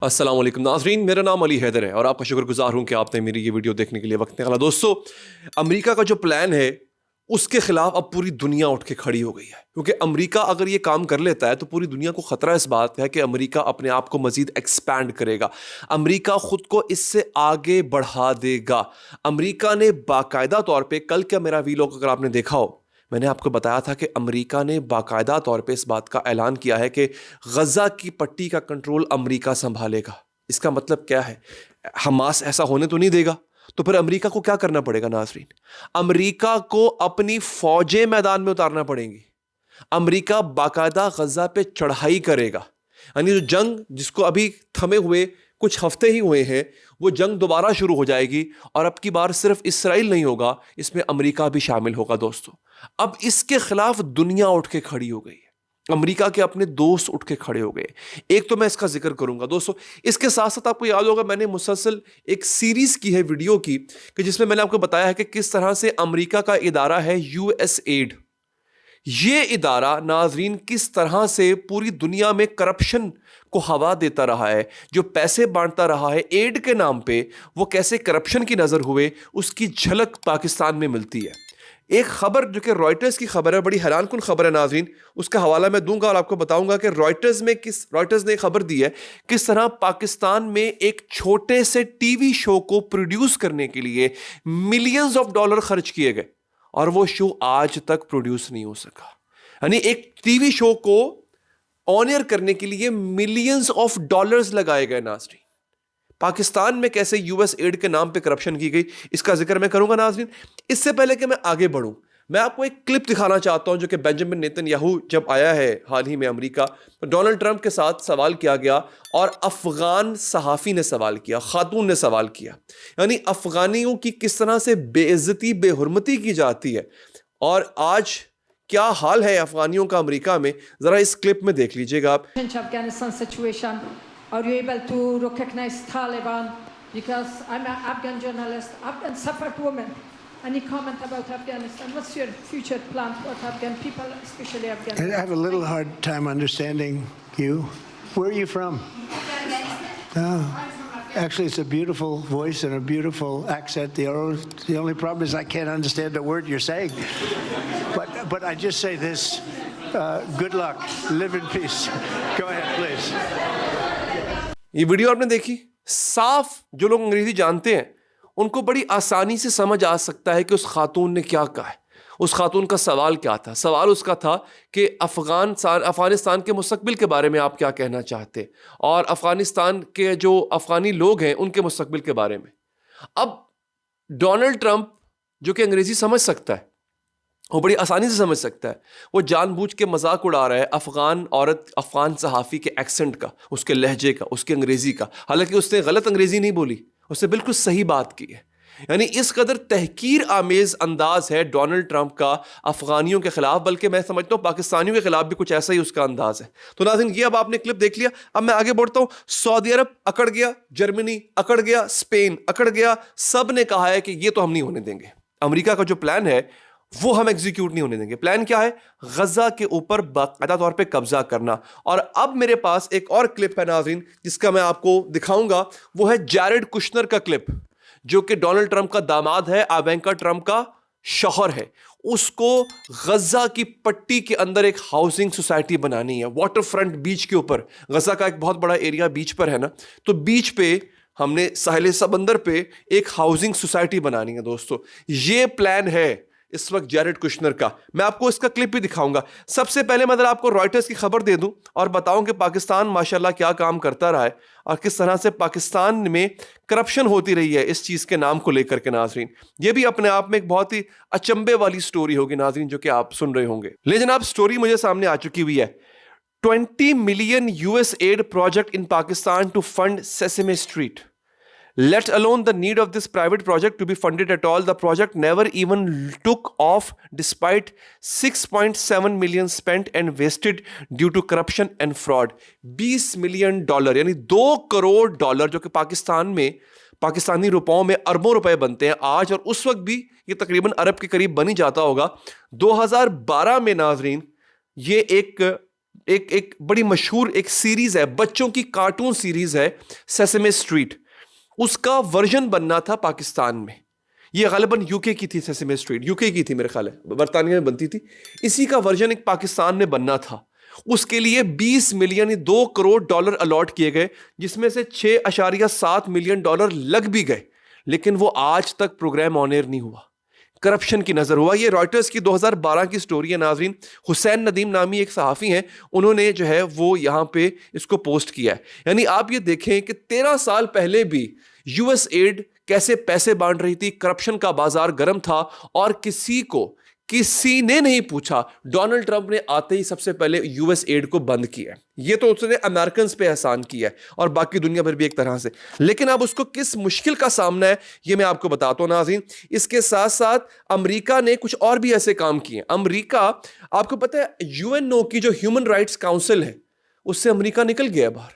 अस्सलाम वालेकुम नाज़रीन, मेरा नाम अली हैदर है और आपका शुक्रगुजार हूं कि आपने मेरी ये वीडियो देखने के लिए वक्त निकाला। दोस्तों, अमेरिका का जो प्लान है उसके खिलाफ अब पूरी दुनिया उठ के खड़ी हो गई है, क्योंकि अमेरिका अगर ये काम कर लेता है तो पूरी दुनिया को खतरा इस बात है कि अमेरिका अपने आप को मजीद एक्सपैंड करेगा, अमेरिका खुद को इससे आगे बढ़ा देगा। अमेरिका ने बाकायदा तौर पे, कल का मेरा वीलॉग अगर आपने देखा हो, मैंने आपको बताया था कि अमेरिका ने बाकायदा तौर पे इस बात का ऐलान किया है कि गज़ा की पट्टी का कंट्रोल अमेरिका संभालेगा। इसका मतलब क्या है? हमास ऐसा होने तो नहीं देगा। तो फिर अमेरिका को क्या करना पड़ेगा नाज़रीन? अमेरिका को अपनी फौजें मैदान में उतारना पड़ेंगी। अमेरिका बाकायदा गज़ा पे चढ़ाई करेगा, यानी जो जंग जिसको अभी थमे हुए कुछ हफ्ते ही हुए हैं, वो जंग दोबारा शुरू हो जाएगी और अब की बार सिर्फ इसराइल नहीं होगा, इसमें अमेरिका भी शामिल होगा। दोस्तों, अब इसके खिलाफ दुनिया उठ के खड़ी हो गई है। अमेरिका के अपने दोस्त उठ के खड़े हो गए। एक तो मैं इसका जिक्र करूंगा दोस्तों, इसके साथ साथ आपको याद होगा मैंने मुसलसल एक सीरीज की है वीडियो की कि जिसमें मैंने आपको बताया है कि किस तरह से अमेरिका का इदारा है यूएसएड, ये इदारा नाजरीन किस तरह से पूरी दुनिया में करप्शन को हवा देता रहा है, जो पैसे बांटता रहा है एड के नाम पे, वो कैसे करप्शन की नजर हुए उसकी झलक पाकिस्तान में मिलती है। एक खबर जो कि रॉयटर्स की खबर है, बड़ी हैरानकुन खबर है नाजरीन, उसका हवाला मैं दूंगा और आपको बताऊंगा कि रॉयटर्स ने खबर दी है किस तरह पाकिस्तान में एक छोटे से टीवी शो को प्रोड्यूस करने के लिए मिलियंस ऑफ डॉलर खर्च किए गए और वो शो आज तक प्रोड्यूस नहीं हो सका। यानी एक टीवी शो को ऑन एयर करने के लिए मिलियंस ऑफ डॉलर्स लगाए गए नाजरीन। पाकिस्तान में कैसे यूएस एड के नाम पे करप्शन की गई, इसका जिक्र मैं करूंगा नाजरीन। इससे पहले कि मैं आगे बढ़ूं, मैं आपको एक क्लिप दिखाना चाहता हूं जो कि बेंजामिन नेतन्याहू जब आया है हाल ही में अमेरिका, तो डोनाल्ड ट्रंप के साथ सवाल किया गया और अफगान सहाफ़ी ने सवाल किया, खातून ने सवाल किया, यानी अफगानियों की किस तरह से बेइज्जती बेहुरमती की जाती है और आज क्या हाल है अफगानियों का अमेरिका में। जरा इस क्लिप में देख लीजिएगा आप। Afghanistan situation. Are you able to recognize Taliban? Because I'm an Afghan journalist, Afghan suffered woman. Any comment about Afghanistan? What's your future plan for Afghan people, especially Afghan? I have a little hard time understanding you. Where are you from? Actually, it's a beautiful voice and a beautiful accent. The only problem is I can't understand a word you're saying. But I just say this: good luck, live in peace. Go ahead, please. ये video आपने देखी, साफ जो लोग अंग्रेजी जानते हैं उनको बड़ी आसानी से समझ आ सकता है कि उस खातून ने क्या कहा है। उस खातून का सवाल क्या था? सवाल उसका था कि अफगानिस्तान के मुस्तकबिल के बारे में आप क्या कहना चाहते हैं और अफगानिस्तान के जो अफगानी लोग हैं उनके मुस्तकबिल के बारे में। अब डोनाल्ड ट्रंप जो कि अंग्रेजी समझ सकता है, वो बड़ी आसानी से समझ सकता है, वो जानबूझ के मजाक उड़ा रहा है अफगान औरत, अफगान सहाफ़ी के एक्सेंट का, उसके लहजे का, उसके अंग्रेज़ी का। हालांकि उसने गलत अंग्रेज़ी नहीं बोली, उसने बिल्कुल सही बात की है। यानी इस कदर तहकीर आमेज अंदाज है डोनाल्ड ट्रंप का अफगानियों के खिलाफ, बल्कि मैं समझता हूँ पाकिस्तानियों के खिलाफ भी कुछ ऐसा ही उसका अंदाज है। तो नाज़रीन, ये अब आपने क्लिप देख लिया, अब मैं आगे बढ़ता हूँ। सऊदी अरब अकड़ गया, जर्मनी अकड़ गया, स्पेन अकड़ गया, सब ने कहा है कि ये तो हम नहीं होने देंगे। अमेरिका का जो प्लान है वो हम एग्जीक्यूट नहीं होने देंगे। प्लान क्या है? गजा के ऊपर बाकायदा तौर पे कब्जा करना। और अब मेरे पास एक और क्लिप है नाज़रीन जिसका मैं आपको दिखाऊंगा, वो है जैरेड कुशनर का क्लिप, जो कि डोनाल्ड ट्रंप का दामाद है, इवांका ट्रंप का शौहर है। उसको गजा की पट्टी के अंदर एक हाउसिंग सोसाइटी बनानी है, वाटर फ्रंट बीच के ऊपर। गजा का एक बहुत बड़ा एरिया बीच पर है ना, तो बीच पे हमने साहिल समंदर पे एक हाउसिंग सोसाइटी बनानी है। दोस्तों, ये प्लान है इस वक्त जैरेड कुशनर का। मैं आपको इसका क्लिप भी दिखाऊंगा। सबसे पहले मैं आपको रॉयटर्स की खबर दे दूं और बताऊं कि पाकिस्तान माशाल्लाह क्या काम करता रहा है और किस तरह से पाकिस्तान में करप्शन होती रही है इस चीज़ के नाम को लेकर के। नाजरीन, ये भी अपने आप में एक बहुत ही अचंभे वाली स्टोरी होगी नाजरीन, जो कि आप सुन रहे होंगे। लेकिन जनाब, स्टोरी मुझे सामने आ चुकी हुई है। 20 million US aid project in Pakistan to fund Sesame Street. Let alone the need of this private project to be funded at all. The project never even took off despite 6.7 million spent and wasted due to corruption and fraud. $20 million यानी $2 करोड़, जो कि पाकिस्तान में, पाकिस्तानी रुपयों में अरबों रुपए बनते हैं आज, और उस वक्त भी ये तकरीबन अरब के करीब बन ही जाता होगा। 2012 में नाजरीन ये एक एक बड़ी मशहूर एक सीरीज है, बच्चों की कार्टून सीरीज है सेसेमे स्ट्रीट, उसका वर्जन बनना था पाकिस्तान में। ये गलबन यूके की थी, सेसेमे स्ट्रीट यूके की थी मेरे ख्याल है, बरतानिया में बनती थी। इसी का वर्जन एक पाकिस्तान में बनना था। उसके लिए 20 मिलियन $2 करोड़ अलॉट किए गए, जिसमें से $6.7 मिलियन लग भी गए, लेकिन वो आज तक प्रोग्राम ऑन एयर नहीं हुआ। करप्शन की नजर हुआ। ये रॉयटर्स की 2012 की स्टोरी है नाजरीन। हुसैन नदीम नामी एक सहाफ़ी हैं, उन्होंने जो है वो यहाँ पे इसको पोस्ट किया है। यानी आप ये देखें कि 13 साल पहले भी यूएस एड कैसे पैसे बांट रही थी, करप्शन का बाजार गर्म था और किसी ने नहीं पूछा। डोनाल्ड ट्रंप ने आते ही सबसे पहले यूएस एड को बंद किया। ये तो उसने अमेरिकन पे एहसान किया है और बाकी दुनिया भर भी एक तरह से। लेकिन अब उसको किस मुश्किल का सामना है ये मैं आपको बताता हूं नाज़रीन। इसके साथ साथ अमेरिका ने कुछ और भी ऐसे काम किए। अमेरिका, आपको पता है यूएनओ की जो ह्यूमन राइट्स काउंसिल है उससे अमेरिका निकल गया बाहर,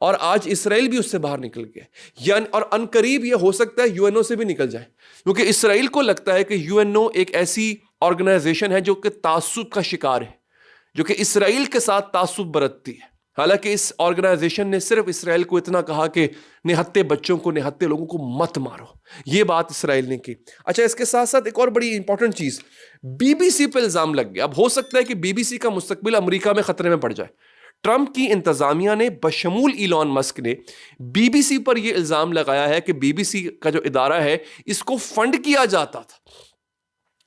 और आज इसराइल भी उससे बाहर निकल गया। यानी और अनकरीब ये हो सकता है यूएनओ से भी निकल जाए, क्योंकि इसराइल को लगता है कि यूएनओ एक ऐसी ऑर्गेनाइजेशन है जो कि तासुब का शिकार है, जो कि इसराइल के साथ तासुब बरतती है। हालांकि इस ऑर्गेनाइजेशन ने सिर्फ इसराइल को इतना कहा कि निहत्ते बच्चों को, निहत्ते लोगों को मत मारो, ये बात इसराइल ने की। अच्छा, इसके साथ साथ एक और बड़ी इंपॉर्टेंट चीज, बीबीसी पे इल्जाम लग गया। अब हो सकता है कि बीबीसी का मुस्तकबिल अमेरिका में खतरे में पड़ जाए। ट्रंप की इंतजामिया ने बशमूल इलॉन मस्क ने बीबीसी पर यह इल्जाम लगाया है कि बीबीसी का जो इदारा है इसको फंड किया जाता था,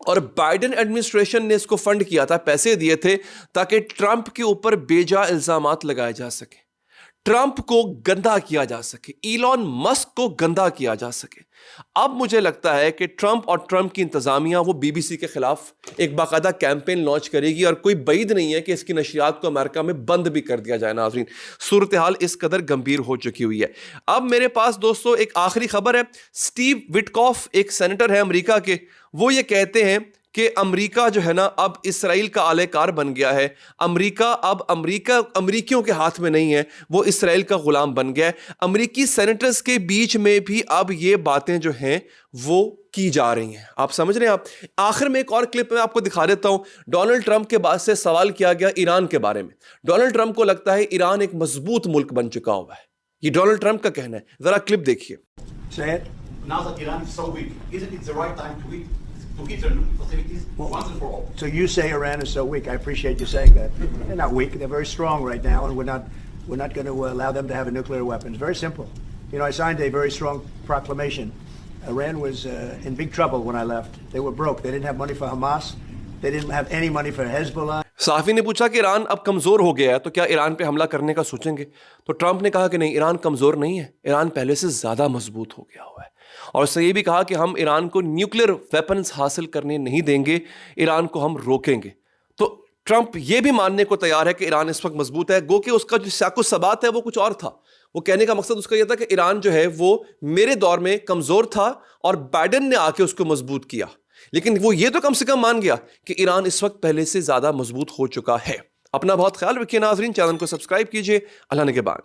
और बाइडेन एडमिनिस्ट्रेशन ने इसको फंड किया था, पैसे दिए थे ताकि ट्रंप के ऊपर बेजा इल्जामात लगाए जा सके, ट्रंप को गंदा किया जा सके, इलॉन मस्क को गंदा किया जा सके। अब मुझे लगता है कि ट्रंप और ट्रंप की इंतजामिया वो बीबीसी के खिलाफ एक बाकायदा कैंपेन लॉन्च करेगी, और कोई बैद नहीं है कि इसकी नशियात को अमेरिका में बंद भी कर दिया जाए। नाज़रीन, सूरत हाल इस कदर गंभीर हो चुकी हुई है। अब मेरे पास दोस्तों एक आखिरी खबर है। स्टीव विटकॉफ एक सेनेटर है अमेरिका के, वो ये कहते हैं कि अमेरिका जो है ना अब इसराइल का आलेकार बन गया है। अमेरिका अब अमेरिकियों के हाथ में नहीं है, वो इसराइल का गुलाम बन गया है। अमेरिकी सेनेटर्स के बीच में भी अब ये बातें जो हैं वो की जा रही हैं। आप समझ रहे हैं? आप आखिर में एक और क्लिप में आपको दिखा देता हूं। डोनाल्ड ट्रंप के बाद से सवाल किया गया ईरान के बारे में। डोनाल्ड ट्रंप को लगता है ईरान एक मजबूत मुल्क बन चुका हुआ है, ये डोनाल्ड ट्रंप का कहना है। जरा क्लिप देखिए। Say it. Now that Iran is so weak, isn't it the right time to hit their nuclear facilities once and for all? So you say Iran is so weak. I appreciate you saying that. They're not weak. They're very strong right now, and we're not going to allow them to have a nuclear weapon. It's very simple. You know, I signed a very strong proclamation. Iran was in big trouble when I left. They were broke. They didn't have money for Hamas. They didn't have any money for Hezbollah. साफी ने पूछा कि Iran अब कमजोर हो गया है तो क्या ईरान पे हमला करने का सोचेंगे? तो ट्रंप ने कहा कि नहीं, ईरान कमजोर नहीं है, ईरान पहले से ज्यादा मजबूत हो गया हुआ है। और उसने ये भी कहा कि हम ईरान को न्यूक्लियर वेपन्स हासिल करने नहीं देंगे, ईरान को हम रोकेंगे। तो ट्रंप ये भी मानने को तैयार है कि ईरान इस वक्त मजबूत है, गो कि उसका जो साको सबात है वो कुछ और था। वो कहने का मकसद उसका यह था कि ईरान जो है वो मेरे दौर में कमजोर था और बाइडेन ने आके उसको मजबूत किया। लेकिन वो ये तो कम से कम मान गया कि ईरान इस वक्त पहले से ज्यादा मजबूत हो चुका है। अपना बहुत ख्याल रखिए नाजरीन, चैनल को सब्सक्राइब कीजिए। अल्लाह ने के बाद।